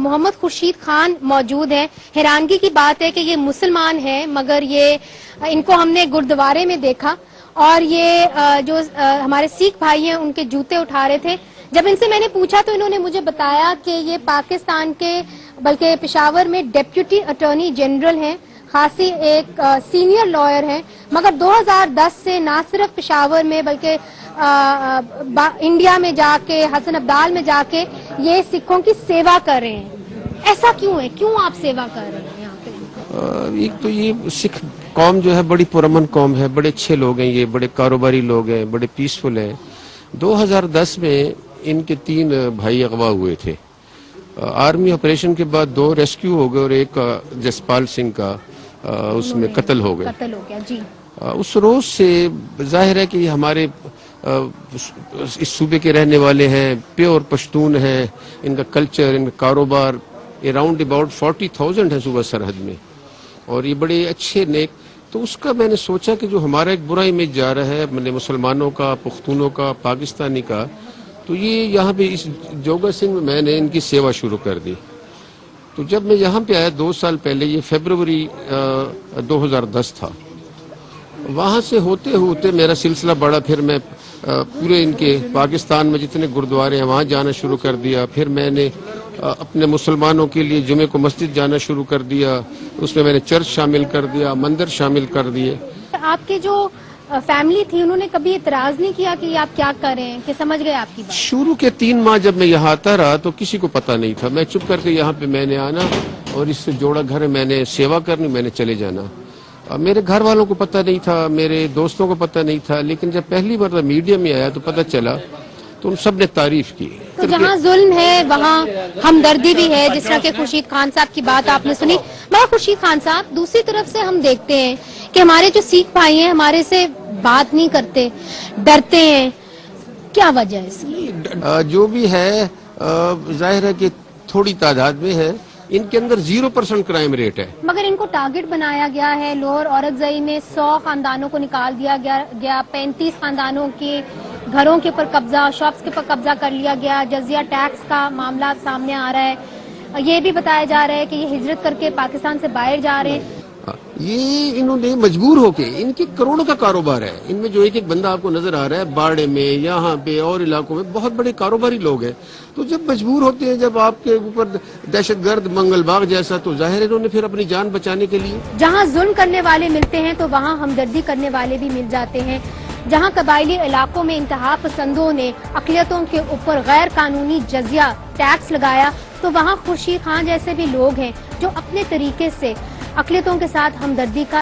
محمد خورشید خان موجود ہیں. حیرانگی کی بات ہے کہ یہ مسلمان ہیں مگر ان کو ہم نے گردوارے میں دیکھا اور یہ جو ہمارے سکھ بھائی ہیں ان کے جوتے اٹھا رہے تھے. جب ان سے میں نے پوچھا تو انہوں نے مجھے بتایا کہ یہ پاکستان کے بلکہ پشاور میں ڈیپٹی اٹارنی جنرل ہیں, خاصی ایک سینئر لائر ہیں, مگر 2010 سے نہ صرف پشاور میں بلکہ انڈیا میں جا کے, حسن ابدال میں جا کے یہ سکھوں کی سیوا کر رہے ہیں. ایسا کیوں ہے, کیوں آپ سیوا کر رہے ہیں یہاں پہ؟ ایک تو یہ سکھ قوم جو ہے بڑی پرامن قوم ہے, بڑے اچھے لوگ ہیں, یہ بڑے کاروباری لوگ ہیں, بڑے پیسفل ہیں. 2010 میں ان کے 3 بھائی اغوا ہوئے تھے. آرمی آپریشن کے بعد 2 ریسکیو ہو گئے اور ایک جسپال سنگھ کا اس میں قتل ہو گیا. جی. اس روز سے ظاہر ہے کہ یہ ہمارے اس صوبے کے رہنے والے ہیں, پیور پشتون ہیں, ان کا کلچر, ان کا کاروبار اراؤنڈ اباؤٹ 40,000 ہے صوبہ سرحد میں, اور یہ بڑے اچھے نیک. تو اس کا میں نے سوچا کہ جو ہمارا ایک برا امیج جا رہا ہے مسلمانوں کا, پختونوں کا, پاکستانی کا, تو یہ یہاں پہ اس جوگا سنگھ میں نے ان کی سیوا شروع کر دی. تو جب میں یہاں پہ آیا 2 سال پہلے, یہ فیبروری 2010 تھا, وہاں سے ہوتے ہوتے میرا سلسلہ بڑھا. پھر میں پورے ان کے پاکستان میں جتنے گردوارے ہیں وہاں جانا شروع کر دیا. پھر میں نے اپنے مسلمانوں کے لیے جمعے کو مسجد جانا شروع کر دیا, اس میں نے چرچ شامل کر دیا, مندر شامل کر دیے. آپ کے جو فیملی تھی انہوں نے کبھی اعتراض نہیں کیا کہ آپ کیا کر رہے ہیں, کہ سمجھ گئے آپ کی بات؟ شروع کے 3 ماہ جب میں یہاں آتا رہا تو کسی کو پتہ نہیں تھا. میں چپ کر کے یہاں پہ میں نے آنا اور اس سے جوڑا گھر ہے, میں نے سیوا کرنی, میں نے چلے جانا. میرے گھر والوں کو پتہ نہیں تھا, میرے دوستوں کو پتہ نہیں تھا, لیکن جب پہلی بار میڈیا میں آیا تو پتہ چلا تو ان سب نے تعریف کی. تو جہاں ظلم ہے وہاں ہمدردی بھی ہے, جس طرح کہ خورشید خان صاحب کی بات آپ نے سنی. مگر خورشید خان صاحب, دوسری طرف سے ہم دیکھتے ہیں کہ ہمارے جو سکھ بھائی ہیں ہمارے سے بات نہیں کرتے, ڈرتے ہیں, کیا وجہ ہے اس کی؟ جو بھی ہے ظاہر ہے کہ تھوڑی تعداد میں ہے, ان کے اندر 0% کرائم ریٹ ہے. مگر ان کو ٹارگٹ بنایا گیا ہے. لوور اورکزئی میں 100 خاندانوں کو نکال دیا گیا, 35 خاندانوں کے گھروں کے اوپر قبضہ, شاپس کے اوپر قبضہ کر لیا گیا. جزیہ ٹیکس کا معاملہ سامنے آ رہا ہے. یہ بھی بتایا جا رہا ہے کہ یہ ہجرت کر کے پاکستان سے باہر جا رہے ہیں. یہ انہوں نے مجبور ہو کے, ان کے کروڑوں کا کاروبار ہے. ان میں جو ایک بندہ آپ کو نظر آ رہا ہے باڑے میں, یہاں پہ اور علاقوں میں بہت بڑے کاروباری لوگ ہیں. تو جب مجبور ہوتے ہیں, جب آپ کے اوپر دہشت گرد منگل باغ جیسا, تو ظاہر ہے انہوں نے پھر اپنی جان بچانے کے لیے. جہاں ظلم کرنے والے ملتے ہیں تو وہاں ہمدردی کرنے والے بھی مل جاتے ہیں. جہاں قبائلی علاقوں میں انتہا پسندوں نے اقلیتوں کے اوپر غیر قانونی جزیہ ٹیکس لگایا, تو وہاں خورشید خان جیسے بھی لوگ ہیں جو اپنے طریقے سے اقلیتوں کے ساتھ ہمدردی کا